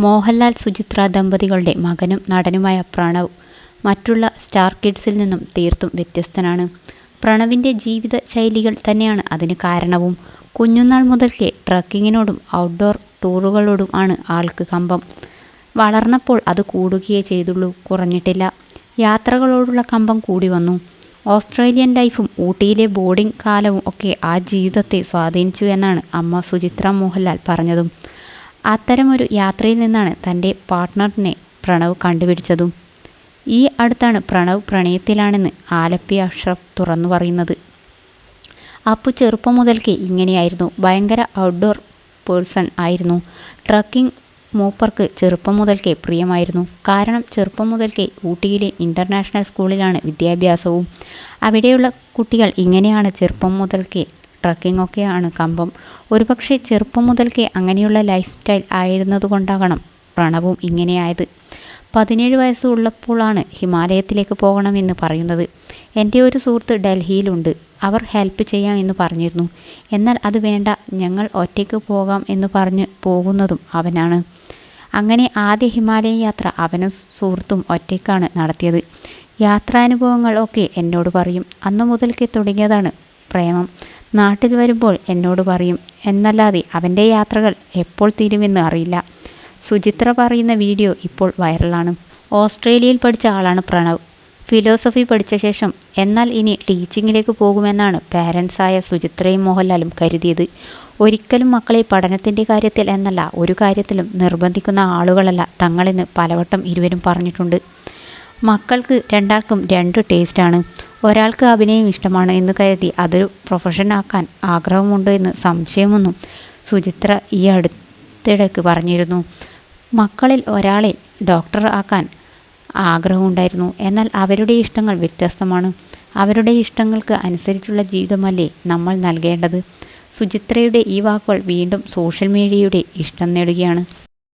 മോഹൻലാൽ സുചിത്ര ദമ്പതികളുടെ മകനും നടനുമായ പ്രണവ് മറ്റുള്ള സ്റ്റാർ കിഡ്സിൽ നിന്നും തീർത്തും വ്യത്യസ്തനാണ്. പ്രണവിൻ്റെ ജീവിത ശൈലികൾ തന്നെയാണ് അതിന് കാരണവും. കുഞ്ഞുനാൾ മുതൽക്കേ ട്രക്കിങ്ങിനോടും ഔട്ട്ഡോർ ടൂറുകളോടും ആണ് ആൾക്ക് കമ്പം. വളർന്നപ്പോൾ അത് കൂടുകയേ ചെയ്തുള്ളൂ, കുറഞ്ഞിട്ടില്ല. യാത്രകളോടുള്ള കമ്പം കൂടി വന്നു. ഓസ്ട്രേലിയൻ ലൈഫും ഊട്ടിയിലെ ബോർഡിംഗ് കാലവും ഒക്കെ ആ ജീവിതത്തെ സ്വാധീനിച്ചു എന്നാണ് അമ്മ സുചിത്ര മോഹൻലാൽ പറഞ്ഞതും. അത്തരമൊരു യാത്രയിൽ നിന്നാണ് തൻ്റെ പാർട്ട്ണറിനെ പ്രണവ് കണ്ടുപിടിച്ചതും. ഈ അടുത്താണ് പ്രണവ് പ്രണയത്തിലാണെന്ന് ആലപ്പി അഷ്റഫ് തുറന്നു പറയുന്നത്. അപ്പു ചെറുപ്പം മുതൽക്കേ ഇങ്ങനെയായിരുന്നു. ഭയങ്കര ഔട്ട്ഡോർ പേഴ്സൺ ആയിരുന്നു. ട്രക്കിംഗ് മൂപ്പർക്ക് ചെറുപ്പം മുതൽക്കേ പ്രിയമായിരുന്നു. കാരണം ചെറുപ്പം മുതൽക്കേ ഊട്ടിയിലെ ഇൻ്റർനാഷണൽ സ്കൂളിലാണ് വിദ്യാഭ്യാസവും. അവിടെയുള്ള കുട്ടികൾ ഇങ്ങനെയാണ്. ചെറുപ്പം മുതൽക്കേ ട്രക്കിംഗ് ഒക്കെയാണ് കമ്പം. ഒരുപക്ഷെ ചെറുപ്പം മുതൽക്കേ അങ്ങനെയുള്ള ലൈഫ് സ്റ്റൈൽ ആയിരുന്നതുകൊണ്ടാകണം പ്രണവും ഇങ്ങനെയായത്. 17 വയസ്സ് ഉള്ളപ്പോഴാണ് ഹിമാലയത്തിലേക്ക് പോകണമെന്ന് പറയുന്നത്. എൻ്റെ ഒരു സുഹൃത്ത് ഡൽഹിയിലുണ്ട്, അവർ ഹെൽപ്പ് ചെയ്യാം എന്ന് പറഞ്ഞിരുന്നു. എന്നാൽ അത് വേണ്ട, ഞങ്ങൾ ഒറ്റയ്ക്ക് പോകാം എന്ന് പറഞ്ഞ് പോകുന്നതും അവനാണ്. അങ്ങനെ ആദ്യ ഹിമാലയൻ യാത്ര അവനും സുഹൃത്തും ഒറ്റയ്ക്കാണ് നടത്തിയത്. യാത്രാനുഭവങ്ങൾ ഒക്കെ എന്നോട് പറയും. അന്നു മുതൽക്കേ തുടങ്ങിയതാണ് പ്രേമം. നാട്ടിൽ വരുമ്പോൾ എന്നോട് പറയും എന്നല്ലാതെ അവൻ്റെ യാത്രകൾ എപ്പോൾ തീരുമെന്ന് അറിയില്ല. സുചിത്ര പറയുന്ന വീഡിയോ ഇപ്പോൾ വൈറലാണ്. ഓസ്ട്രേലിയയിൽ പഠിച്ച ആളാണ് പ്രണവ്. ഫിലോസഫി പഠിച്ച ശേഷം എന്നാൽ ഇനി ടീച്ചിങ്ങിലേക്ക് പോകുമെന്നാണ് പാരൻസായ സുചിത്രയും മോഹൻലാലും കരുതിയത്. ഒരിക്കലും മക്കളെ പഠനത്തിൻ്റെ കാര്യത്തിൽ എന്നല്ല ഒരു കാര്യത്തിലും നിർബന്ധിക്കുന്ന ആളുകളല്ല തങ്ങളെന്ന് പലവട്ടം ഇരുവരും പറഞ്ഞിട്ടുണ്ട്. മക്കൾക്ക് രണ്ടാൾക്കും രണ്ട് ടേസ്റ്റാണ്. ഒരാൾക്ക് അഭിനയം ഇഷ്ടമാണ് എന്ന് കരുതി അതൊരു പ്രൊഫഷനാക്കാൻ ആഗ്രഹമുണ്ടോ എന്ന് സംശയമൊന്നും സുചിത്ര ഈ അടുത്തിടയ്ക്ക് പറഞ്ഞിരുന്നു. മക്കളിൽ ഒരാളെ ഡോക്ടർ ആക്കാൻ ആഗ്രഹമുണ്ടായിരുന്നു. എന്നാൽ അവരുടെ ഇഷ്ടങ്ങൾ വ്യത്യസ്തമാണ്. അവരുടെ ഇഷ്ടങ്ങൾക്ക് അനുസരിച്ചുള്ള ജീവിതമല്ലേ നമ്മൾ നൽകേണ്ടത്. സുചിത്രയുടെ ഈ വാക്കുകൾ വീണ്ടും സോഷ്യൽ മീഡിയയുടെ ഇഷ്ടം നേടുകയാണ്.